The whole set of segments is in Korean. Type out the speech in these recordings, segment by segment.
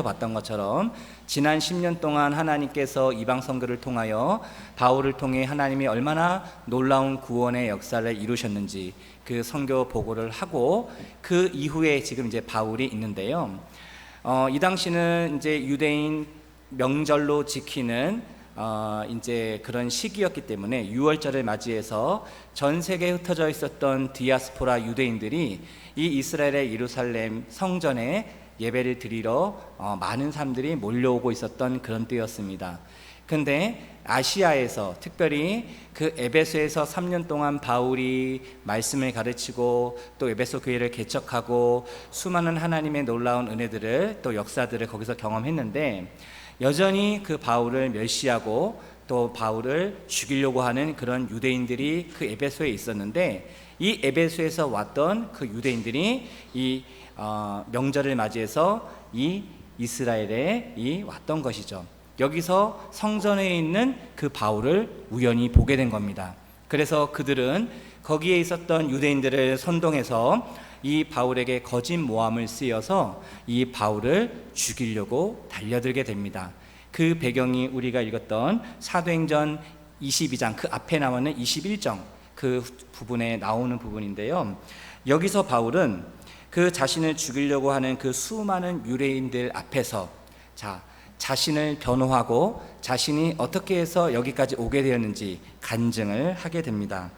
봤던 것처럼 지난 10년 동안 하나님께서 이방 선교를 통하여 바울을 통해 하나님이 얼마나 놀라운 구원의 역사를 이루셨는지 그 선교 보고를 하고 그 이후에 지금 이제 바울이 있는데요. 이 당시는 이제 유대인 명절로 지키는 이제 그런 시기였기 때문에 6월절을 맞이해서 전 세계에 흩어져 있었던 디아스포라 유대인들이 이 이스라엘의 예루살렘 성전에 예배를 드리러 많은 사람들이 몰려오고 있었던 그런 때였습니다. 근데 아시아에서 특별히 그 에베소에서 3년 동안 바울이 말씀을 가르치고 또 에베소 교회를 개척하고 수많은 하나님의 놀라운 은혜들을 또 역사들을 거기서 경험했는데 여전히 그 바울을 멸시하고 또 바울을 죽이려고 하는 그런 유대인들이 그 에베소에 있었는데 이 에베소에서 왔던 그 유대인들이 이 명절을 맞이해서 이 이스라엘에 왔던 것이죠. 여기서 성전에 있는 그 바울을 우연히 보게 된 겁니다. 그래서 그들은 거기에 있었던 유대인들을 선동해서 이 바울에게 거짓 모함을 쓰여서 이 바울을 죽이려고 달려들게 됩니다. 그 배경이 우리가 읽었던 사도행전 22장 그 앞에 나오는 21장 그 부분에 나오는 부분인데요. 여기서 바울은 그 자신을 죽이려고 하는 그 수많은 유대인들 앞에서 자신을 변호하고 자신이 어떻게 해서 여기까지 오게 되었는지 간증을 하게 됩니다.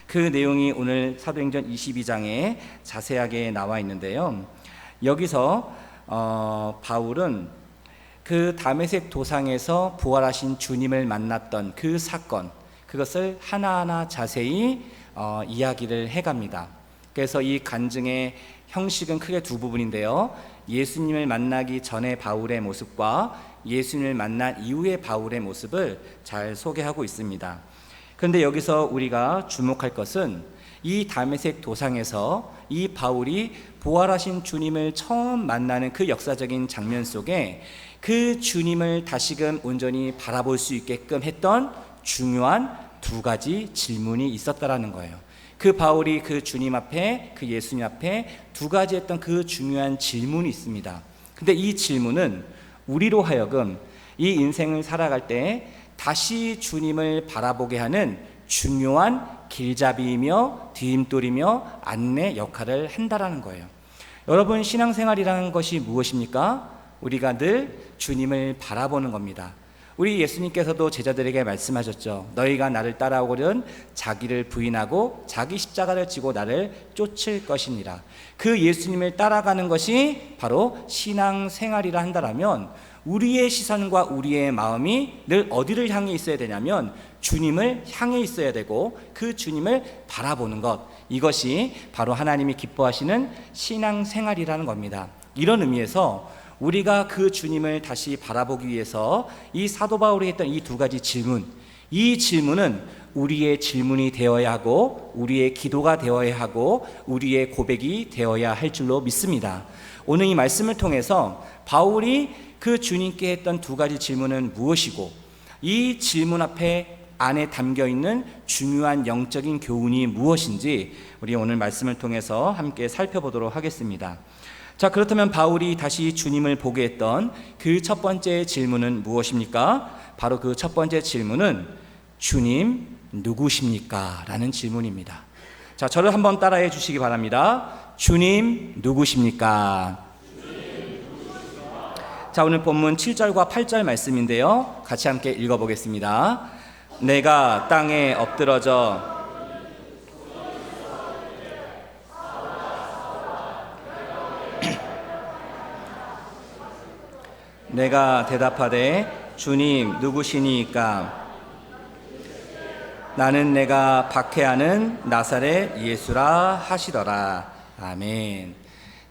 그 내용이 오늘 사도행전 22장에 자세하게 나와 있는데요. 여기서 바울은 그 다메섹 도상에서 부활하신 주님을 만났던 그 사건, 그것을 하나하나 자세히 이야기를 해갑니다. 그래서 이 간증의 형식은 크게 두 부분인데요. 예수님을 만나기 전에 바울의 모습과 예수님을 만난 이후의 바울의 모습을 잘 소개하고 있습니다. 그런데 여기서 우리가 주목할 것은 이 다메섹 도상에서 이 바울이 부활하신 주님을 처음 만나는 그 역사적인 장면 속에 그 주님을 다시금 온전히 바라볼 수 있게끔 했던 중요한 두 가지 질문이 있었다라는 거예요. 그 바울이 그 주님 앞에, 그 예수님 앞에 두 가지 했던 그 중요한 질문이 있습니다. 근데 이 질문은 우리로 하여금 이 인생을 살아갈 때 다시 주님을 바라보게 하는 중요한 길잡이이며 디딤돌이며 안내 역할을 한다라는 거예요. 여러분, 신앙생활이라는 것이 무엇입니까? 우리가 늘 주님을 바라보는 겁니다. 우리 예수님께서도 제자들에게 말씀하셨죠. 너희가 나를 따라오거든 자기를 부인하고 자기 십자가를 지고 나를 쫓을 것이니라. 그 예수님을 따라가는 것이 바로 신앙생활이라 한다면 우리의 시선과 우리의 마음이 늘 어디를 향해 있어야 되냐면 주님을 향해 있어야 되고 그 주님을 바라보는 것, 이것이 바로 하나님이 기뻐하시는 신앙생활이라는 겁니다. 이런 의미에서 우리가 그 주님을 다시 바라보기 위해서 이 사도 바울이 했던 이 두 가지 질문, 이 질문은 우리의 질문이 되어야 하고 우리의 기도가 되어야 하고 우리의 고백이 되어야 할 줄로 믿습니다. 오늘 이 말씀을 통해서 바울이 그 주님께 했던 두 가지 질문은 무엇이고 이 질문 안에 담겨있는 중요한 영적인 교훈이 무엇인지 우리 오늘 말씀을 통해서 함께 살펴보도록 하겠습니다. 자, 그렇다면 바울이 다시 주님을 보게 했던 그 첫 번째 질문은 무엇입니까? 바로 그 첫 번째 질문은 주님 누구십니까? 라는 질문입니다. 자, 저를 한번 따라해 주시기 바랍니다. 주님 누구십니까? 자, 오늘 본문 7절과 8절 말씀인데요. 같이 함께 읽어보겠습니다. 내가 땅에 엎드러져 내가 대답하되 주님 누구시니까? 나는 내가 박해하는 나사렛 예수라 하시더라. 아멘.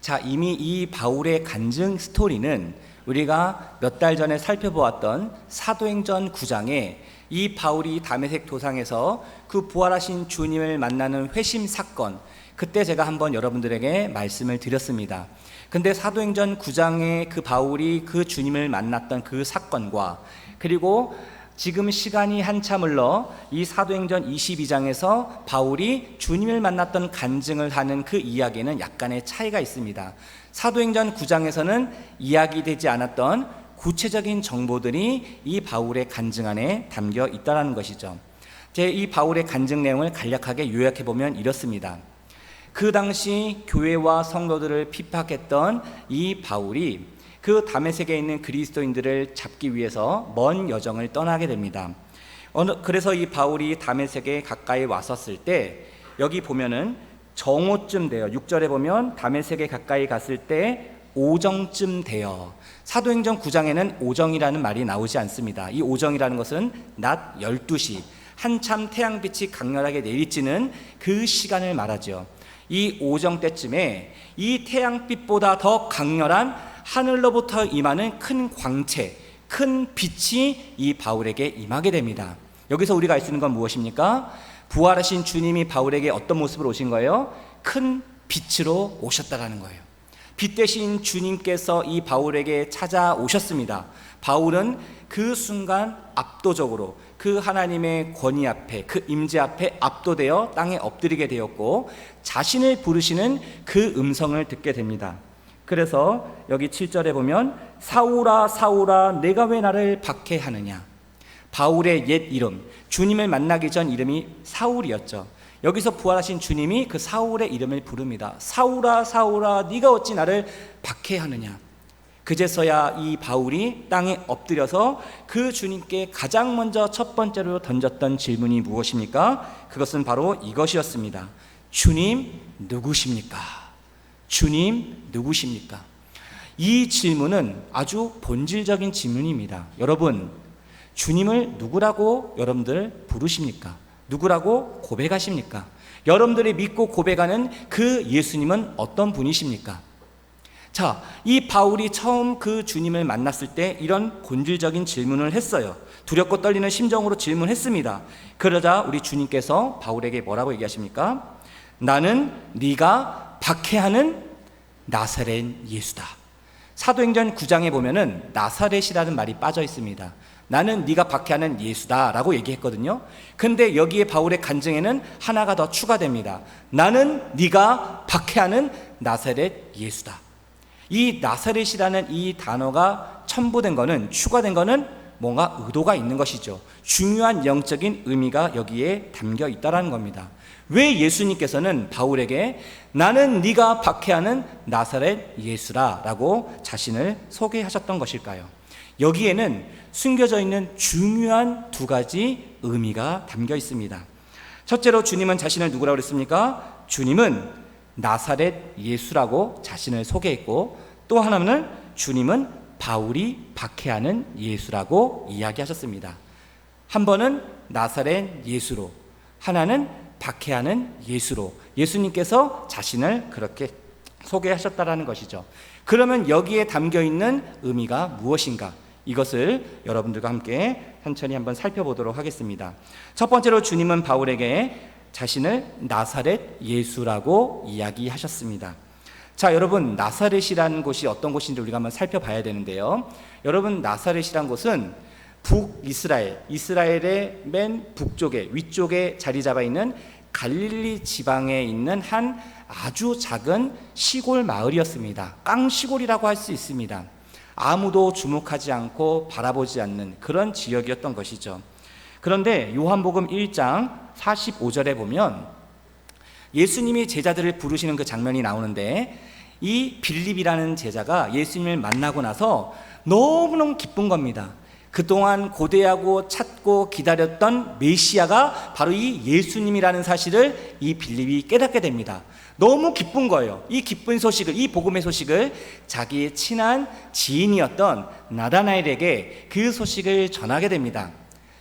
자, 이미 이 바울의 간증 스토리는 우리가 몇 달 전에 살펴보았던 사도행전 9장에 이 바울이 다메섹 도상에서 그 부활하신 주님을 만나는 회심 사건, 그때 제가 한번 여러분들에게 말씀을 드렸습니다. 근데 사도행전 9장에 그 바울이 그 주님을 만났던 그 사건과 그리고 지금 시간이 한참 흘러 이 사도행전 22장에서 바울이 주님을 만났던 간증을 하는 그 이야기는 약간의 차이가 있습니다. 사도행전 9장에서는 이야기되지 않았던 구체적인 정보들이 이 바울의 간증 안에 담겨 있다는 것이죠. 이 바울의 간증 내용을 간략하게 요약해 보면 이렇습니다. 그 당시 교회와 성도들을 핍박했던 이 바울이 그 다메섹에 있는 그리스도인들을 잡기 위해서 먼 여정을 떠나게 됩니다. 그래서 이 바울이 다메섹에 가까이 왔었을 때 여기 보면은 정오쯤 돼요. 6절에 보면 다메섹에 가까이 갔을 때 오정쯤 돼요. 사도행전 9장에는 오정이라는 말이 나오지 않습니다. 이 오정이라는 것은 낮 12시, 한참 태양빛이 강렬하게 내리쬐는 그 시간을 말하죠. 이 오정 때쯤에 이 태양빛보다 더 강렬한 하늘로부터 임하는 큰 광채, 큰 빛이 이 바울에게 임하게 됩니다. 여기서 우리가 알 수 있는 건 무엇입니까? 부활하신 주님이 바울에게 어떤 모습으로 오신 거예요? 큰 빛으로 오셨다라는 거예요. 빛 대신 주님께서 이 바울에게 찾아오셨습니다. 바울은 그 순간 압도적으로 그 하나님의 권위 앞에, 그 임재 앞에 압도되어 땅에 엎드리게 되었고 자신을 부르시는 그 음성을 듣게 됩니다. 그래서 여기 7절에 보면 사울아 사울아 내가 왜 나를 박해하느냐. 바울의 옛 이름, 주님을 만나기 전 이름이 사울이었죠. 여기서 부활하신 주님이 그 사울의 이름을 부릅니다. 사울아 사울아 네가 어찌 나를 박해하느냐. 그제서야 이 바울이 땅에 엎드려서 그 주님께 가장 먼저 첫 번째로 던졌던 질문이 무엇입니까? 그것은 바로 이것이었습니다. 주님 누구십니까? 주님 누구십니까? 이 질문은 아주 본질적인 질문입니다. 여러분, 주님을 누구라고 여러분들 부르십니까? 누구라고 고백하십니까? 여러분들이 믿고 고백하는 그 예수님은 어떤 분이십니까? 자, 이 바울이 처음 그 주님을 만났을 때 이런 본질적인 질문을 했어요. 두렵고 떨리는 심정으로 질문했습니다. 그러자 우리 주님께서 바울에게 뭐라고 얘기하십니까? 나는 네가 박해하는 나사렛 예수다. 사도행전 9장에 보면은 나사렛이라는 말이 빠져 있습니다. 나는 네가 박해하는 예수다 라고 얘기했거든요. 근데 여기에 바울의 간증에는 하나가 더 추가됩니다. 나는 네가 박해하는 나사렛 예수다. 이 나사렛이라는 이 단어가 첨부된 거는, 추가된 거는 뭔가 의도가 있는 것이죠. 중요한 영적인 의미가 여기에 담겨 있다는 겁니다. 왜 예수님께서는 바울에게 나는 네가 박해하는 나사렛 예수라 라고 자신을 소개하셨던 것일까요? 여기에는 숨겨져 있는 중요한 두 가지 의미가 담겨 있습니다. 첫째로 주님은 자신을 누구라고 그랬습니까? 주님은 나사렛 예수라고 자신을 소개했고, 또 하나는 주님은 바울이 박해하는 예수라고 이야기하셨습니다. 한 번은 나사렛 예수로, 하나는 박해하는 예수로 예수님께서 자신을 그렇게 소개하셨다라는 것이죠. 그러면 여기에 담겨 있는 의미가 무엇인가? 이것을 여러분들과 함께 천천히 한번 살펴보도록 하겠습니다. 첫 번째로 주님은 바울에게 자신을 나사렛 예수라고 이야기하셨습니다. 자, 여러분, 나사렛이라는 곳이 어떤 곳인지 우리가 한번 살펴봐야 되는데요. 여러분, 나사렛이란 곳은 북이스라엘, 이스라엘의 맨 북쪽에, 위쪽에 자리 잡아 있는 갈릴리 지방에 있는 한 아주 작은 시골 마을이었습니다. 깡시골이라고 할 수 있습니다. 아무도 주목하지 않고 바라보지 않는 그런 지역이었던 것이죠. 그런데 요한복음 1장 45절에 보면 예수님이 제자들을 부르시는 그 장면이 나오는데, 이 빌립이라는 제자가 예수님을 만나고 나서 너무너무 기쁜 겁니다. 그동안 고대하고 찾고 기다렸던 메시아가 바로 이 예수님이라는 사실을 이 빌립이 깨닫게 됩니다. 너무 기쁜 거예요. 이 기쁜 소식을, 이 복음의 소식을 자기의 친한 지인이었던 나다나엘에게 그 소식을 전하게 됩니다.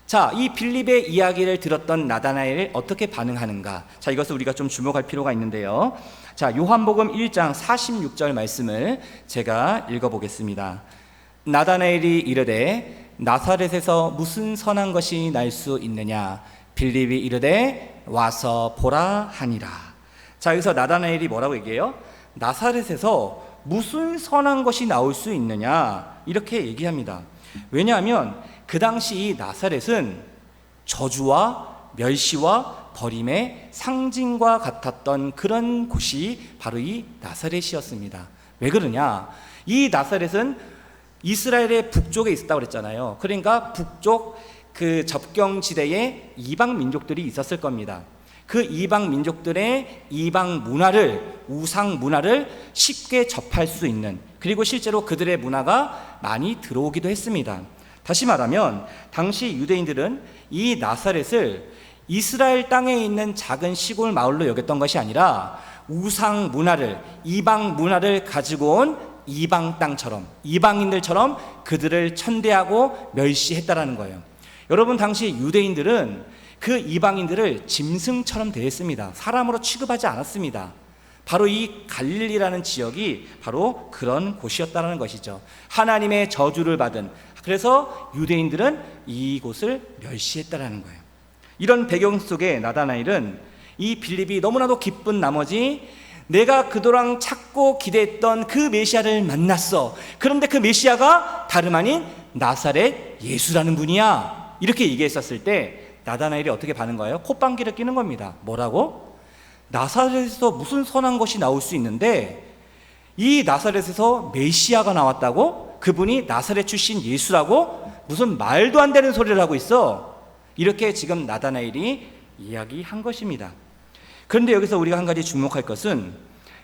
자, 이 빌립의 이야기를 들었던 나다나엘이 어떻게 반응하는가? 자, 이것을 우리가 좀 주목할 필요가 있는데요. 자, 요한복음 1장 46절 말씀을 제가 읽어보겠습니다. 나다나엘이 이르되 나사렛에서 무슨 선한 것이 날 수 있느냐? 빌립이 이르되 와서 보라 하니라. 자, 여기서 나다나엘이 뭐라고 얘기해요? 나사렛에서 무슨 선한 것이 나올 수 있느냐? 이렇게 얘기합니다. 왜냐하면 그 당시 이 나사렛은 저주와 멸시와 버림의 상징과 같았던 그런 곳이 바로 이 나사렛이었습니다. 왜 그러냐? 이 나사렛은 이스라엘의 북쪽에 있었다고 그랬잖아요. 그러니까 북쪽 그 접경지대에 이방 민족들이 있었을 겁니다. 그 이방 민족들의 이방 문화를, 우상 문화를 쉽게 접할 수 있는, 그리고 실제로 그들의 문화가 많이 들어오기도 했습니다. 다시 말하면 당시 유대인들은 이 나사렛을 이스라엘 땅에 있는 작은 시골 마을로 여겼던 것이 아니라 우상 문화를, 이방 문화를 가지고 온 이방 땅처럼, 이방인들처럼 그들을 천대하고 멸시했다라는 거예요. 여러분, 당시 유대인들은 그 이방인들을 짐승처럼 대했습니다. 사람으로 취급하지 않았습니다. 바로 이 갈릴리라는 지역이 바로 그런 곳이었다는 것이죠. 하나님의 저주를 받은, 그래서 유대인들은 이곳을 멸시했다는 거예요. 이런 배경 속에 나다나엘은 이 빌립이 너무나도 기쁜 나머지 내가 그동안 찾고 기대했던 그 메시아를 만났어. 그런데 그 메시아가 다름 아닌 나사렛 예수라는 분이야. 이렇게 얘기했었을 때 나다나엘이 어떻게 반응 거예요? 콧방귀를 뀌는 겁니다. 뭐라고? 나사렛에서 무슨 선한 것이 나올 수 있는데 이 나사렛에서 메시아가 나왔다고? 그분이 나사렛 출신 예수라고? 무슨 말도 안 되는 소리를 하고 있어. 이렇게 지금 나다나엘이 이야기한 것입니다. 그런데 여기서 우리가 한 가지 주목할 것은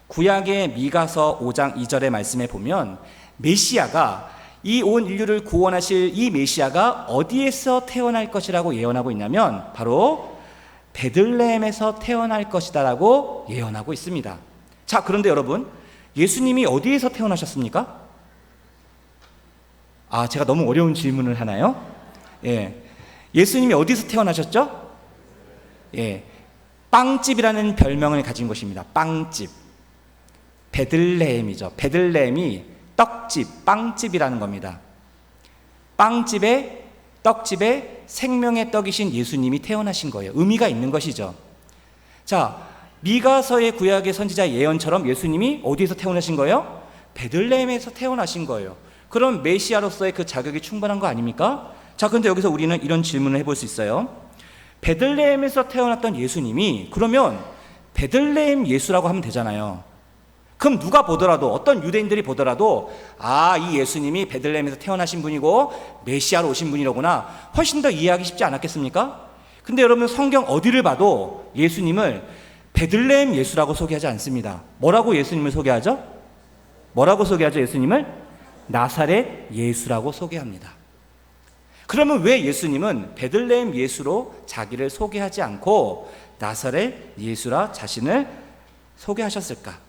구약의 미가서 5장 2절의 말씀에 보면 메시아가, 이 온 인류를 구원하실 이 메시아가 어디에서 태어날 것이라고 예언하고 있냐면 바로 베들레헴에서 태어날 것이다 라고 예언하고 있습니다. 자, 그런데 여러분, 예수님이 어디에서 태어나셨습니까? 제가 너무 어려운 질문을 하나요? 예수님이 어디서 태어나셨죠? 빵집이라는 별명을 가진 곳입니다. 빵집. 베들레헴이죠. 베들레헴이 떡집, 빵집이라는 겁니다. 빵집에, 떡집에 생명의 떡이신 예수님이 태어나신 거예요. 의미가 있는 것이죠. 자, 미가서의 구약의 선지자 예언처럼 예수님이 어디에서 태어나신 거예요? 베들레헴에서 태어나신 거예요. 그럼 메시아로서의 그 자격이 충분한 거 아닙니까? 자, 그런데 여기서 우리는 이런 질문을 해볼 수 있어요. 베들레헴에서 태어났던 예수님이 그러면 베들레헴 예수라고 하면 되잖아요. 그럼 누가 보더라도, 어떤 유대인들이 보더라도 이 예수님이 베들레헴에서 태어나신 분이고 메시아로 오신 분이로구나, 훨씬 더 이해하기 쉽지 않았겠습니까? 근데 여러분, 성경 어디를 봐도 예수님을 베들레헴 예수라고 소개하지 않습니다. 뭐라고 예수님을 소개하죠? 뭐라고 소개하죠? 예수님을 나사렛 예수라고 소개합니다. 그러면 왜 예수님은 베들레헴 예수로 자기를 소개하지 않고 나사렛 예수라 자신을 소개하셨을까?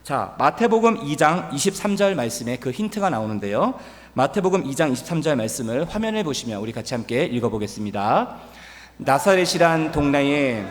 자, 마태복음 2장 23절 말씀에 그 힌트가 나오는데요. 마태복음 2장 23절 말씀을 화면에 보시면 우리 같이 함께 읽어보겠습니다. 나사렛이란 동네에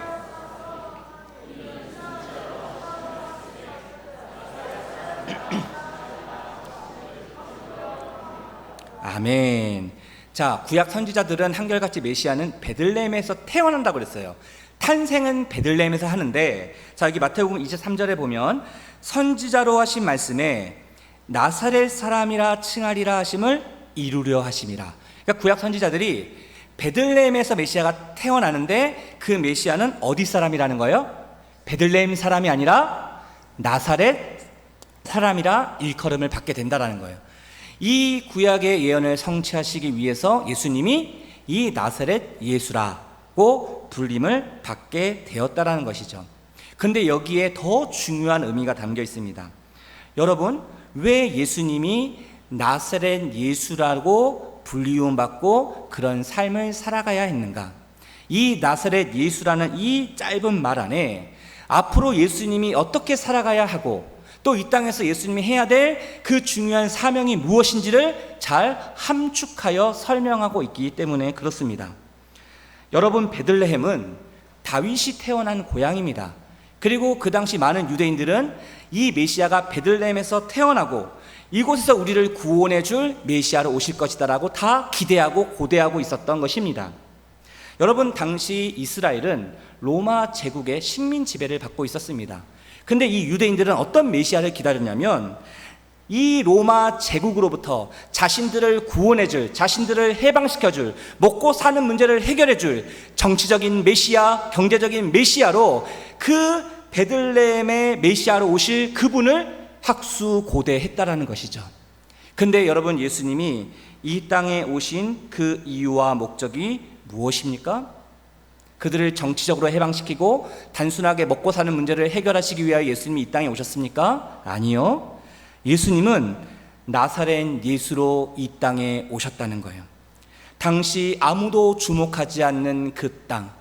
아멘. 자, 구약 선지자들은 한결같이 메시아는 베들레헴에서 태어난다고 그랬어요. 탄생은 베들레헴에서 하는데, 자, 여기 마태복음 23절에 보면 선지자로 하신 말씀에 나사렛 사람이라 칭하리라 하심을 이루려 하심이라. 그러니까 구약 선지자들이 베들레헴에서 메시아가 태어나는데 그 메시아는 어디 사람이라는 거예요? 베들레헴 사람이 아니라 나사렛 사람이라 일컬음을 받게 된다라는 거예요. 이 구약의 예언을 성취하시기 위해서 예수님이 이 나사렛 예수라고 불림을 받게 되었다라는 것이죠. 근데 여기에 더 중요한 의미가 담겨 있습니다. 여러분, 왜 예수님이 나사렛 예수라고 불리움받고 그런 삶을 살아가야 했는가? 이 나사렛 예수라는 이 짧은 말 안에 앞으로 예수님이 어떻게 살아가야 하고 또 이 땅에서 예수님이 해야 될 그 중요한 사명이 무엇인지를 잘 함축하여 설명하고 있기 때문에 그렇습니다. 여러분, 베들레헴은 다윗이 태어난 고향입니다. 그리고 그 당시 많은 유대인들은 이 메시아가 베들레헴에서 태어나고 이곳에서 우리를 구원해 줄 메시아로 오실 것이다 라고 다 기대하고 고대하고 있었던 것입니다. 여러분, 당시 이스라엘은 로마 제국의 식민 지배를 받고 있었습니다. 근데 이 유대인들은 어떤 메시아를 기다렸냐면 이 로마 제국으로부터 자신들을 구원해줄, 자신들을 해방시켜줄, 먹고 사는 문제를 해결해줄 정치적인 메시아, 경제적인 메시아로 그 베들레헴의 메시아로 오실 그분을 학수고대했다라는 것이죠. 근데 여러분, 예수님이 이 땅에 오신 그 이유와 목적이 무엇입니까? 그들을 정치적으로 해방시키고 단순하게 먹고 사는 문제를 해결하시기 위하여 예수님이 이 땅에 오셨습니까? 아니요. 예수님은 나사렛 예수로 이 땅에 오셨다는 거예요. 당시 아무도 주목하지 않는 그 땅,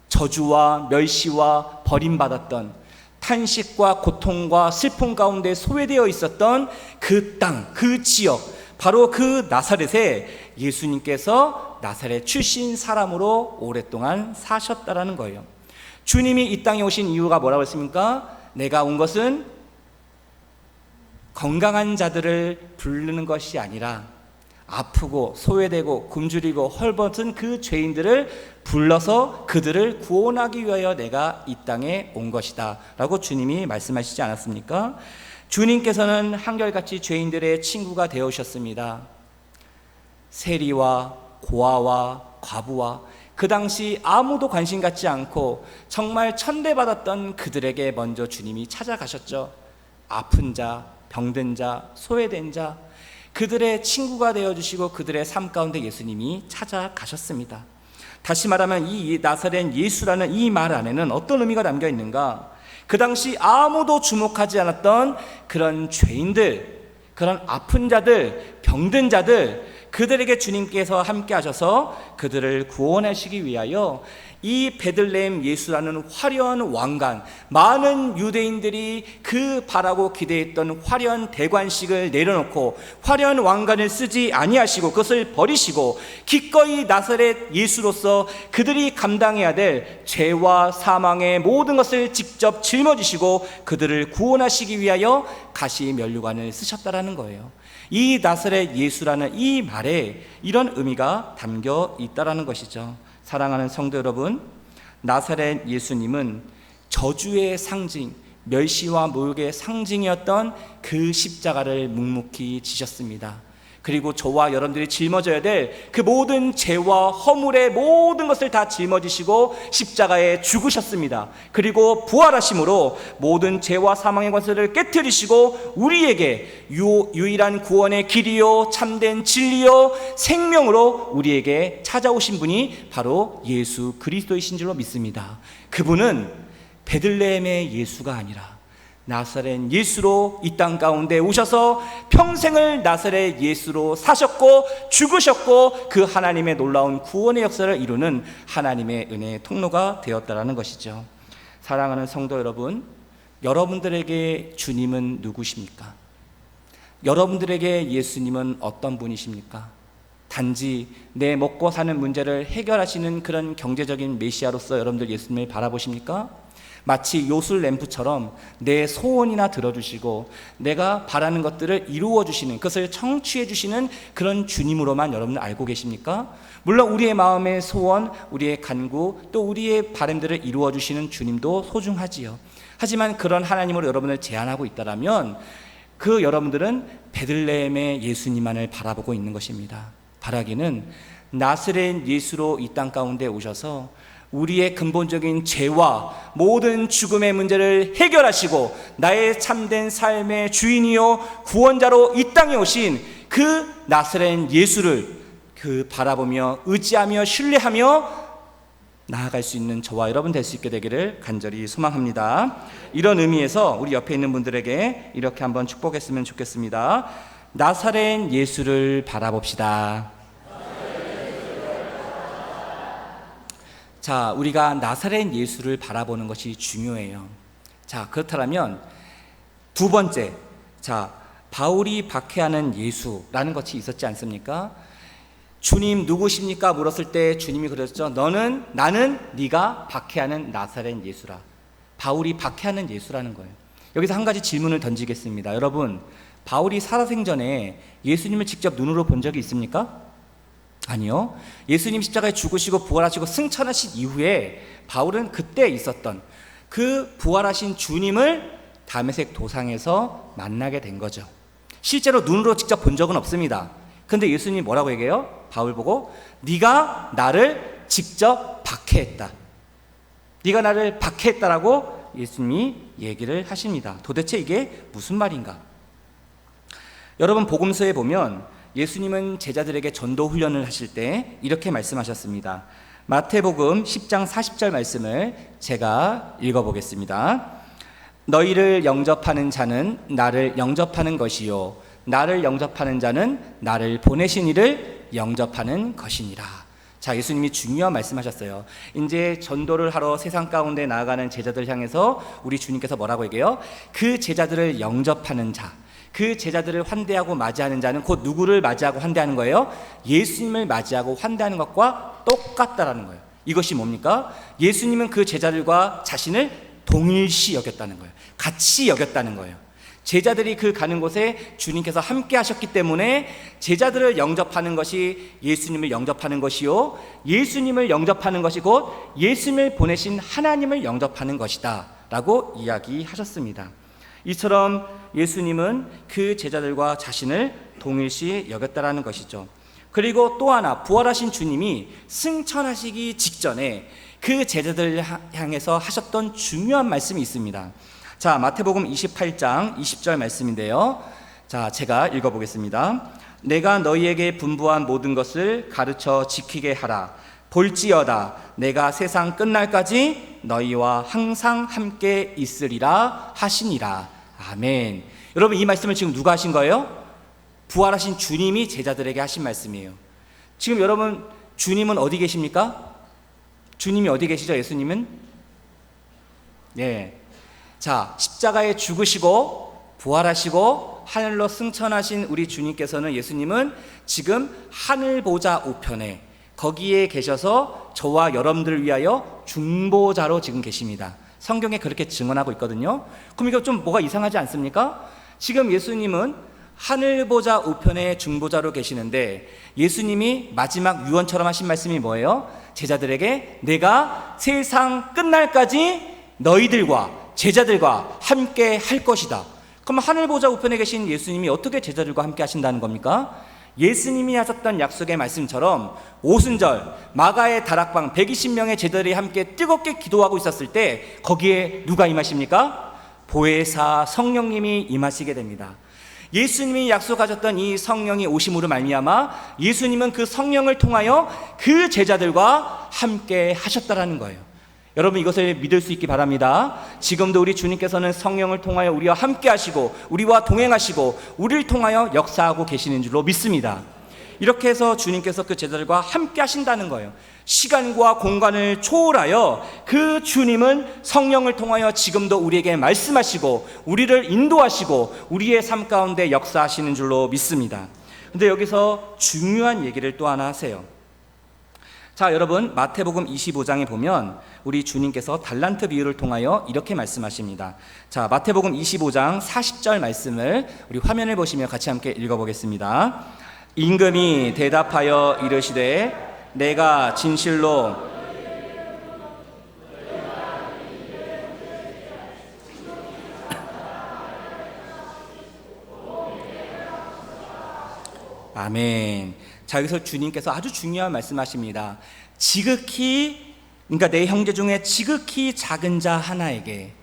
저주와 멸시와 버림받았던, 탄식과 고통과 슬픔 가운데 소외되어 있었던 그 땅, 그 지역, 바로 그 나사렛에 예수님께서 나사렛 출신 사람으로 오랫동안 사셨다라는 거예요. 주님이 이 땅에 오신 이유가 뭐라고 했습니까? 내가 온 것은 건강한 자들을 부르는 것이 아니라 아프고 소외되고 굶주리고 헐벗은 그 죄인들을 불러서 그들을 구원하기 위하여 내가 이 땅에 온 것이다 라고 주님이 말씀하시지 않았습니까? 주님께서는 한결같이 죄인들의 친구가 되어오셨습니다. 세리와 고아와 과부와 그 당시 아무도 관심 갖지 않고 정말 천대받았던 그들에게 먼저 주님이 찾아가셨죠. 아픈 자, 병든 자, 소외된 자, 그들의 친구가 되어주시고 그들의 삶 가운데 예수님이 찾아가셨습니다. 다시 말하면 이 나사렛 예수라는 이 말 안에는 어떤 의미가 담겨 있는가? 그 당시 아무도 주목하지 않았던 그런 죄인들, 그런 아픈 자들, 병든 자들, 그들에게 주님께서 함께 하셔서 그들을 구원하시기 위하여 이 베들레헴 예수라는 화려한 왕관, 많은 유대인들이 그 바라고 기대했던 화려한 대관식을 내려놓고 화려한 왕관을 쓰지 아니하시고 그것을 버리시고 기꺼이 나사렛 예수로서 그들이 감당해야 될 죄와 사망의 모든 것을 직접 짊어지시고 그들을 구원하시기 위하여 가시 면류관을 쓰셨다라는 거예요. 이 나사렛 예수라는 이 말에 이런 의미가 담겨 있다라는 것이죠. 사랑하는 성도 여러분, 나사렛 예수님은 저주의 상징, 멸시와 모욕의 상징이었던 그 십자가를 묵묵히 지셨습니다. 그리고 저와 여러분들이 짊어져야 될 그 모든 죄와 허물의 모든 것을 다 짊어지시고 십자가에 죽으셨습니다. 그리고 부활하심으로 모든 죄와 사망의 권세를 깨뜨리시고 우리에게 유일한 구원의 길이요 참된 진리요 생명으로 우리에게 찾아오신 분이 바로 예수 그리스도이신 줄로 믿습니다. 그분은 베들레헴의 예수가 아니라 나사렛 예수로 이 땅 가운데 오셔서 평생을 나사렛 예수로 사셨고 죽으셨고 그 하나님의 놀라운 구원의 역사를 이루는 하나님의 은혜의 통로가 되었다라는 것이죠. 사랑하는 성도 여러분, 여러분들에게 주님은 누구십니까? 여러분들에게 예수님은 어떤 분이십니까? 단지 내 먹고 사는 문제를 해결하시는 그런 경제적인 메시아로서 여러분들 예수님을 바라보십니까? 마치 요술 램프처럼 내 소원이나 들어주시고 내가 바라는 것들을 이루어주시는, 그것을 청취해주시는 그런 주님으로만 여러분들 알고 계십니까? 물론 우리의 마음의 소원, 우리의 간구, 또 우리의 바람들을 이루어주시는 주님도 소중하지요. 하지만 그런 하나님으로 여러분을 제한하고 있다면 그 여러분들은 베들레헴의 예수님만을 바라보고 있는 것입니다. 바라기는 나사렛 예수로 이 땅 가운데 오셔서 우리의 근본적인 죄와 모든 죽음의 문제를 해결하시고 나의 참된 삶의 주인이요 구원자로 이 땅에 오신 그 나사렛 예수를 바라보며 의지하며 신뢰하며 나아갈 수 있는 저와 여러분 될 수 있게 되기를 간절히 소망합니다. 이런 의미에서 우리 옆에 있는 분들에게 이렇게 한번 축복했으면 좋겠습니다. 나사렛 예수를 바라봅시다. 자, 우리가 나사렛 예수를 바라보는 것이 중요해요. 자, 그렇다면 두 번째, 자, 바울이 박해하는 예수라는 것이 있었지 않습니까? 주님 누구십니까? 물었을 때 주님이 그랬죠. 나는 네가 박해하는 나사렛 예수라. 바울이 박해하는 예수라는 거예요. 여기서 한 가지 질문을 던지겠습니다. 여러분, 바울이 살아생전에 예수님을 직접 눈으로 본 적이 있습니까? 아니요. 예수님 십자가에 죽으시고 부활하시고 승천하신 이후에 바울은 그때 있었던 그 부활하신 주님을 다메섹 도상에서 만나게 된 거죠. 실제로 눈으로 직접 본 적은 없습니다. 근데 예수님이 뭐라고 얘기해요? 바울 보고 네가 나를 직접 박해했다. 네가 나를 박해했다라고 예수님이 얘기를 하십니다. 도대체 이게 무슨 말인가? 여러분, 복음서에 보면 예수님은 제자들에게 전도 훈련을 하실 때 이렇게 말씀하셨습니다. 마태복음 10장 40절 말씀을 제가 읽어보겠습니다. 너희를 영접하는 자는 나를 영접하는 것이요 나를 영접하는 자는 나를 보내신 이를 영접하는 것이니라. 자, 예수님이 중요한 말씀하셨어요. 이제 전도를 하러 세상 가운데 나아가는 제자들 향해서 우리 주님께서 뭐라고 얘기해요? 그 제자들을 영접하는 자, 그 제자들을 환대하고 맞이하는 자는 곧 누구를 맞이하고 환대하는 거예요? 예수님을 맞이하고 환대하는 것과 똑같다라는 거예요. 이것이 뭡니까? 예수님은 그 제자들과 자신을 동일시 여겼다는 거예요. 같이 여겼다는 거예요. 제자들이 그 가는 곳에 주님께서 함께 하셨기 때문에 제자들을 영접하는 것이 예수님을 영접하는 것이요 예수님을 영접하는 것이 곧 예수님을 보내신 하나님을 영접하는 것이다 라고 이야기하셨습니다. 이처럼 예수님은 그 제자들과 자신을 동일시 여겼다라는 것이죠. 그리고 또 하나, 부활하신 주님이 승천하시기 직전에 그 제자들을 향해서 하셨던 중요한 말씀이 있습니다. 자, 마태복음 28장 20절 말씀인데요. 자, 제가 읽어보겠습니다. 내가 너희에게 분부한 모든 것을 가르쳐 지키게 하라. 볼지어다 내가 세상 끝날까지 너희와 항상 함께 있으리라 하시니라. 아멘. 여러분, 이 말씀을 지금 누가 하신 거예요? 부활하신 주님이 제자들에게 하신 말씀이에요. 지금 여러분, 주님은 어디 계십니까? 주님이 어디 계시죠? 예수님은? 네. 자, 십자가에 죽으시고 부활하시고 하늘로 승천하신 우리 주님께서는, 예수님은 지금 하늘 보좌 우편에 거기에 계셔서 저와 여러분들을 위하여 중보자로 지금 계십니다. 성경에 그렇게 증언하고 있거든요. 그럼 이거 좀 뭐가 이상하지 않습니까? 지금 예수님은 하늘 보좌 우편에 중보자로 계시는데 예수님이 마지막 유언처럼 하신 말씀이 뭐예요? 제자들에게 내가 세상 끝날까지 너희들과 제자들과 함께 할 것이다. 그럼 하늘 보좌 우편에 계신 예수님이 어떻게 제자들과 함께 하신다는 겁니까? 예수님이 하셨던 약속의 말씀처럼 오순절 마가의 다락방 120명의 제자들이 함께 뜨겁게 기도하고 있었을 때 거기에 누가 임하십니까? 보혜사 성령님이 임하시게 됩니다. 예수님이 약속하셨던 이 성령이 오심으로 말미암아 예수님은 그 성령을 통하여 그 제자들과 함께 하셨다라는 거예요. 여러분, 이것을 믿을 수 있기 바랍니다. 지금도 우리 주님께서는 성령을 통하여 우리와 함께 하시고 우리와 동행하시고 우리를 통하여 역사하고 계시는 줄로 믿습니다. 이렇게 해서 주님께서 그 제자들과 함께 하신다는 거예요. 시간과 공간을 초월하여 그 주님은 성령을 통하여 지금도 우리에게 말씀하시고 우리를 인도하시고 우리의 삶 가운데 역사하시는 줄로 믿습니다. 그런데 여기서 중요한 얘기를 또 하나 하세요. 자, 여러분, 마태복음 25장에 보면 우리 주님께서 달란트 비유를 통하여 이렇게 말씀하십니다. 자, 마태복음 25장 40절 말씀을 우리 화면을 보시며 같이 함께 읽어보겠습니다. 임금이 대답하여 이르시되 내가 진실로 아멘. 자, 여기서 주님께서 아주 중요한 말씀하십니다. 지극히, 그러니까 내 형제 중에 지극히 작은 자 하나에게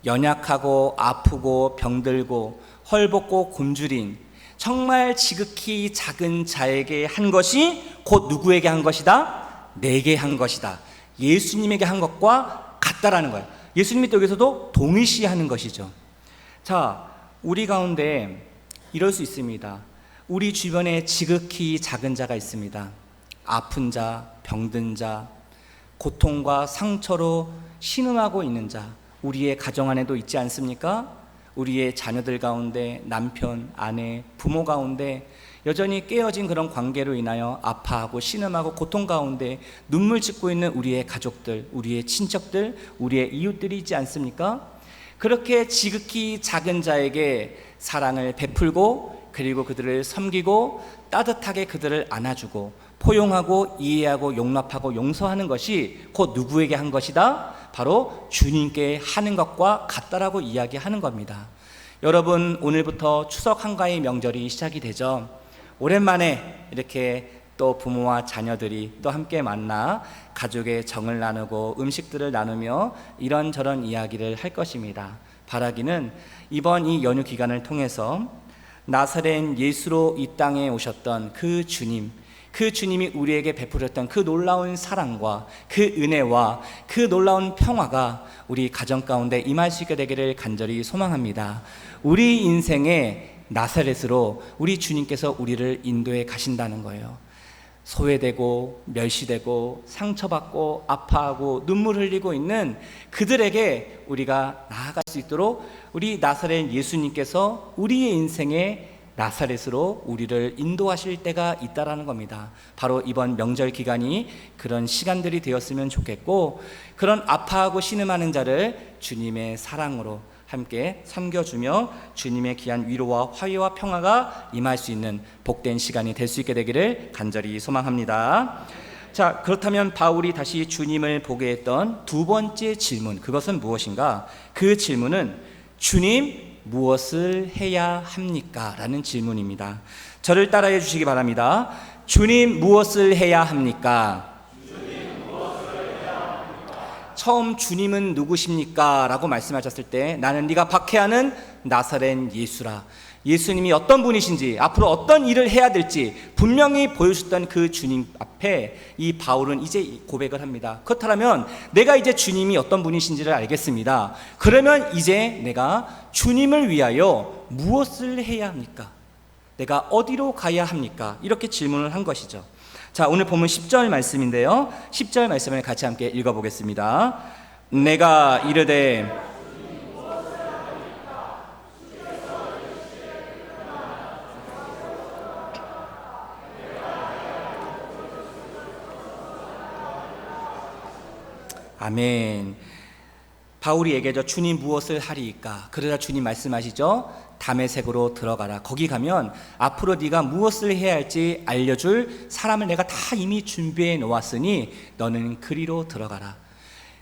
연약하고 아프고 병들고 헐벗고 굶주린 정말 지극히 작은 자에게 한 것이 곧 누구에게 한 것이다? 내게 한 것이다. 예수님에게 한 것과 같다라는 거예요. 예수님이 또 여기서도 동일시하는 것이죠. 자, 우리 가운데 이럴 수 있습니다. 우리 주변에 지극히 작은 자가 있습니다. 아픈 자, 병든 자, 고통과 상처로 신음하고 있는 자, 우리의 가정 안에도 있지 않습니까? 우리의 자녀들 가운데, 남편, 아내, 부모 가운데 여전히 깨어진 그런 관계로 인하여 아파하고 신음하고 고통 가운데 눈물 짓고 있는 우리의 가족들, 우리의 친척들, 우리의 이웃들이 있지 않습니까? 그렇게 지극히 작은 자에게 사랑을 베풀고 그리고 그들을 섬기고 따뜻하게 그들을 안아주고 포용하고 이해하고 용납하고 용서하는 것이 곧 누구에게 한 것이다? 바로 주님께 하는 것과 같다라고 이야기하는 겁니다. 여러분, 오늘부터 추석 한가위 명절이 시작이 되죠. 오랜만에 이렇게 또 부모와 자녀들이 또 함께 만나 가족의 정을 나누고 음식들을 나누며 이런저런 이야기를 할 것입니다. 바라기는 이번 이 연휴 기간을 통해서 나사렛 예수로 이 땅에 오셨던 그 주님, 그 주님이 우리에게 베풀었던 그 놀라운 사랑과 그 은혜와 그 놀라운 평화가 우리 가정 가운데 임할 수 있게 되기를 간절히 소망합니다. 우리 인생의 나사렛으로 우리 주님께서 우리를 인도해 가신다는 거예요. 소외되고 멸시되고 상처받고 아파하고 눈물 흘리고 있는 그들에게 우리가 나아갈 수 있도록 우리 나사렛 예수님께서 우리의 인생의 나사렛으로 우리를 인도하실 때가 있다라는 겁니다. 바로 이번 명절 기간이 그런 시간들이 되었으면 좋겠고, 그런 아파하고 신음하는 자를 주님의 사랑으로 함께 섬겨주며 주님의 귀한 위로와 화해와 평화가 임할 수 있는 복된 시간이 될 수 있게 되기를 간절히 소망합니다. 자, 그렇다면 바울이 다시 주님을 보게 했던 두 번째 질문, 그것은 무엇인가? 그 질문은 주님 무엇을 해야 합니까? 라는 질문입니다. 저를 따라해 주시기 바랍니다. 주님 무엇을 해야 합니까? 처음 주님은 누구십니까? 라고 말씀하셨을 때 나는 네가 박해하는 나사렛 예수라. 예수님이 어떤 분이신지 앞으로 어떤 일을 해야 될지 분명히 보여주셨던 그 주님 앞에 이 바울은 이제 고백을 합니다. 그렇다면 내가 이제 주님이 어떤 분이신지를 알겠습니다. 그러면 이제 내가 주님을 위하여 무엇을 해야 합니까? 내가 어디로 가야 합니까? 이렇게 질문을 한 것이죠. 자, 오늘 본문 10절 말씀인데요. 10절 말씀을 같이 함께 읽어보겠습니다. 내가 이르되 아멘. 바울이 얘기하죠. 주님 무엇을 하리이까? 그러자 주님 말씀하시죠. 다메섹으로 들어가라. 거기 가면 앞으로 네가 무엇을 해야 할지 알려줄 사람을 내가 다 이미 준비해 놓았으니 너는 그리로 들어가라.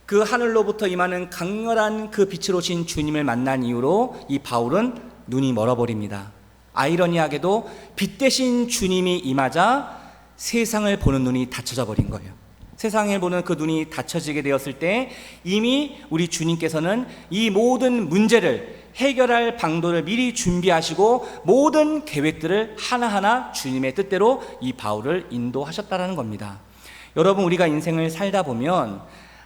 그 하늘로부터 임하는 강렬한 그 빛으로 오신 주님을 만난 이후로 이 바울은 눈이 멀어버립니다. 아이러니하게도 빛 대신 주님이 임하자 세상을 보는 눈이 닫혀져 버린 거예요. 세상을 보는 그 눈이 닫혀지게 되었을 때 이미 우리 주님께서는 이 모든 문제를 해결할 방도를 미리 준비하시고 모든 계획들을 하나하나 주님의 뜻대로 이 바울을 인도하셨다는 겁니다. 여러분, 우리가 인생을 살다 보면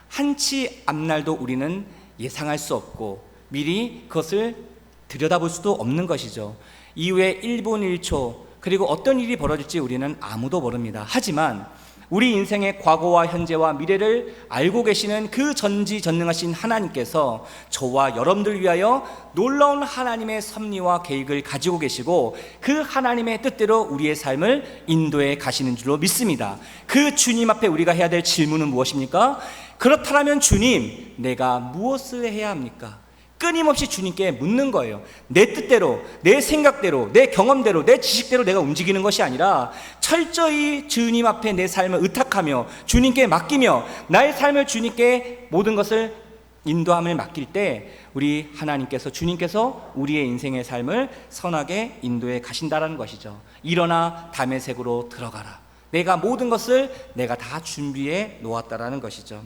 한치 앞날도 우리는 예상할 수 없고 미리 그것을 들여다볼 수도 없는 것이죠. 이후에 1분 1초 그리고 어떤 일이 벌어질지 우리는 아무도 모릅니다. 하지만 우리 인생의 과거와 현재와 미래를 알고 계시는 그 전지전능하신 하나님께서 저와 여러분들 위하여 놀라운 하나님의 섭리와 계획을 가지고 계시고 그 하나님의 뜻대로 우리의 삶을 인도해 가시는 줄로 믿습니다. 그 주님 앞에 우리가 해야 될 질문은 무엇입니까? 그렇다면 주님, 내가 무엇을 해야 합니까? 끊임없이 주님께 묻는 거예요. 내 뜻대로, 내 생각대로, 내 경험대로, 내 지식대로 내가 움직이는 것이 아니라 철저히 주님 앞에 내 삶을 의탁하며 주님께 맡기며 나의 삶을 주님께 모든 것을 인도함을 맡길 때 우리 하나님께서, 주님께서 우리의 인생의 삶을 선하게 인도해 가신다는 것이죠. 일어나 다메섹으로 들어가라. 내가 모든 것을 내가 다 준비해 놓았다라는 것이죠.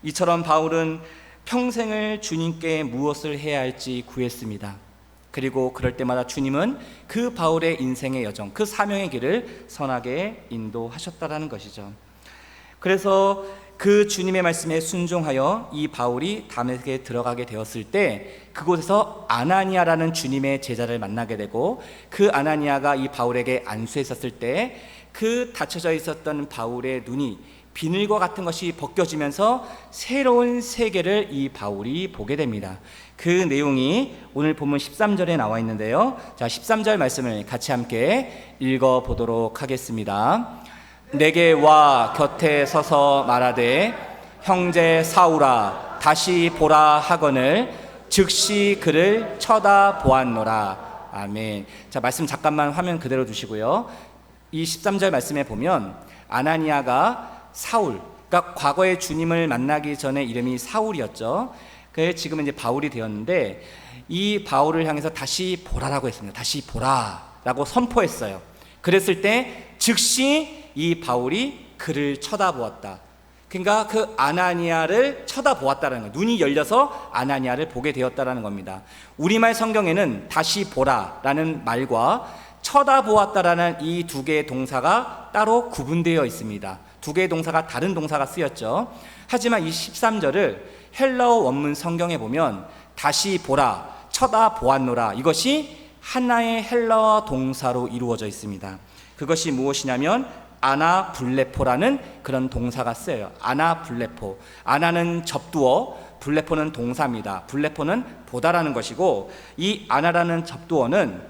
이처럼 바울은 평생을 주님께 무엇을 해야 할지 구했습니다. 그리고 그럴 때마다 주님은 그 바울의 인생의 여정, 그 사명의 길을 선하게 인도하셨다라는 것이죠. 그래서 그 주님의 말씀에 순종하여 이 바울이 다메섹에 들어가게 되었을 때 그곳에서 아나니아라는 주님의 제자를 만나게 되고 그 아나니아가 이 바울에게 안수했었을 때 그 닫혀져 있었던 바울의 눈이 비늘과 같은 것이 벗겨지면서 새로운 세계를 이 바울이 보게 됩니다. 그 내용이 오늘 본문 13절에 나와 있는데요. 자, 13절 말씀을 같이 함께 읽어보도록 하겠습니다. 내게 와 곁에 서서 말하되 형제 사울아 다시 보라 하거늘 즉시 그를 쳐다보았노라. 아멘. 자, 말씀 잠깐만 화면 그대로 두시고요. 이 13절 말씀에 보면 아나니아가 사울, 그러니까 과거에 주님을 만나기 전에 이름이 사울이었죠. 그래서 지금은 이제 바울이 되었는데 이 바울을 향해서 다시 보라라고 했습니다. 다시 보라라고 선포했어요. 그랬을 때 즉시 이 바울이 그를 쳐다보았다. 그러니까 그 아나니아를 쳐다보았다는 거예요. 눈이 열려서 아나니아를 보게 되었다는 겁니다. 우리말 성경에는 다시 보라라는 말과 쳐다보았다라는 이 두 개의 동사가 따로 구분되어 있습니다. 두 개의 동사가 다른 동사가 쓰였죠. 하지만 이 13절을 헬라어 원문 성경에 보면 다시 보라, 쳐다보았노라, 이것이 하나의 헬라어 동사로 이루어져 있습니다. 그것이 무엇이냐면 아나블레포라는 그런 동사가 쓰여요. 아나블레포. 아나는 접두어, 블레포는 동사입니다. 블레포는 보다라는 것이고, 이 아나라는 접두어는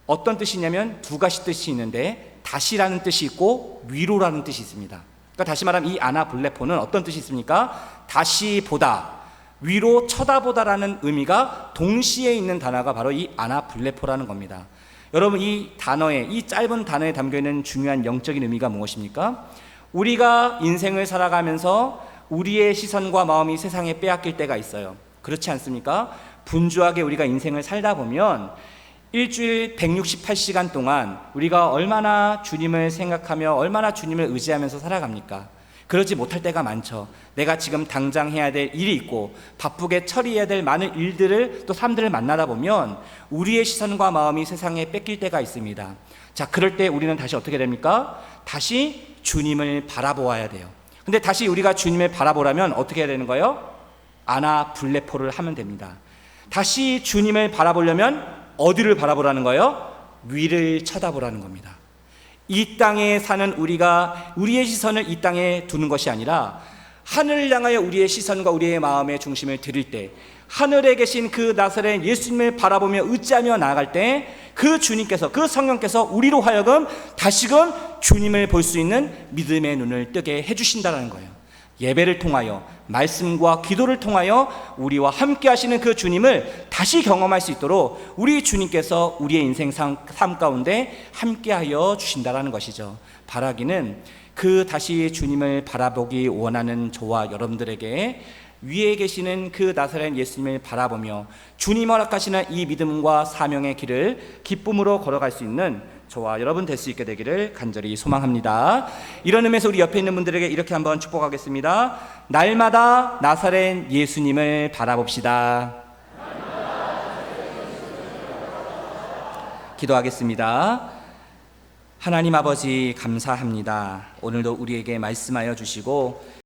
어떤 뜻이냐면 두 가지 뜻이 있는데 다시라는 뜻이 있고 위로라는 뜻이 있습니다. 그러니까 다시 말하면 이 아나블레포는 어떤 뜻이 있습니까? 다시 보다, 위로 쳐다보다라는 의미가 동시에 있는 단어가 바로 이 아나블레포라는 겁니다. 여러분, 이 단어에, 이 짧은 단어에 담겨있는 중요한 영적인 의미가 무엇입니까? 우리가 인생을 살아가면서 우리의 시선과 마음이 세상에 빼앗길 때가 있어요. 그렇지 않습니까? 분주하게 우리가 인생을 살다 보면 일주일 168시간 동안 우리가 얼마나 주님을 생각하며 얼마나 주님을 의지하면서 살아갑니까? 그러지 못할 때가 많죠. 내가 지금 당장 해야 될 일이 있고 바쁘게 처리해야 될 많은 일들을, 또 사람들을 만나다 보면 우리의 시선과 마음이 세상에 뺏길 때가 있습니다. 자, 그럴 때 우리는 다시 어떻게 됩니까? 다시 주님을 바라보아야 돼요. 근데 다시 우리가 주님을 바라보려면 어떻게 해야 되는 거예요? 아나블레포를 하면 됩니다. 다시 주님을 바라보려면 어디를 바라보라는 거예요? 위를 쳐다보라는 겁니다. 이 땅에 사는 우리가 우리의 시선을 이 땅에 두는 것이 아니라 하늘을 향하여 우리의 시선과 우리의 마음의 중심을 드릴 때, 하늘에 계신 그 나사렛 예수님을 바라보며 의지하며 나아갈 때 그 주님께서, 그 성령께서 우리로 하여금 다시금 주님을 볼 수 있는 믿음의 눈을 뜨게 해주신다는 거예요. 예배를 통하여, 말씀과 기도를 통하여 우리와 함께 하시는 그 주님을 다시 경험할 수 있도록 우리 주님께서 우리의 인생 삶 가운데 함께 하여 주신다는 것이죠. 바라기는 그 다시 주님을 바라보기 원하는 저와 여러분들에게 위에 계시는 그 나사렛 예수님을 바라보며 주님 허락하시는 이 믿음과 사명의 길을 기쁨으로 걸어갈 수 있는 저와 여러분 될 수 있게 되기를 간절히 소망합니다. 이런 의미에서 우리 옆에 있는 분들에게 이렇게 한번 축복하겠습니다. 날마다 나사렛 예수님을 바라봅시다. 기도하겠습니다. 하나님 아버지, 감사합니다. 오늘도 우리에게 말씀하여 주시고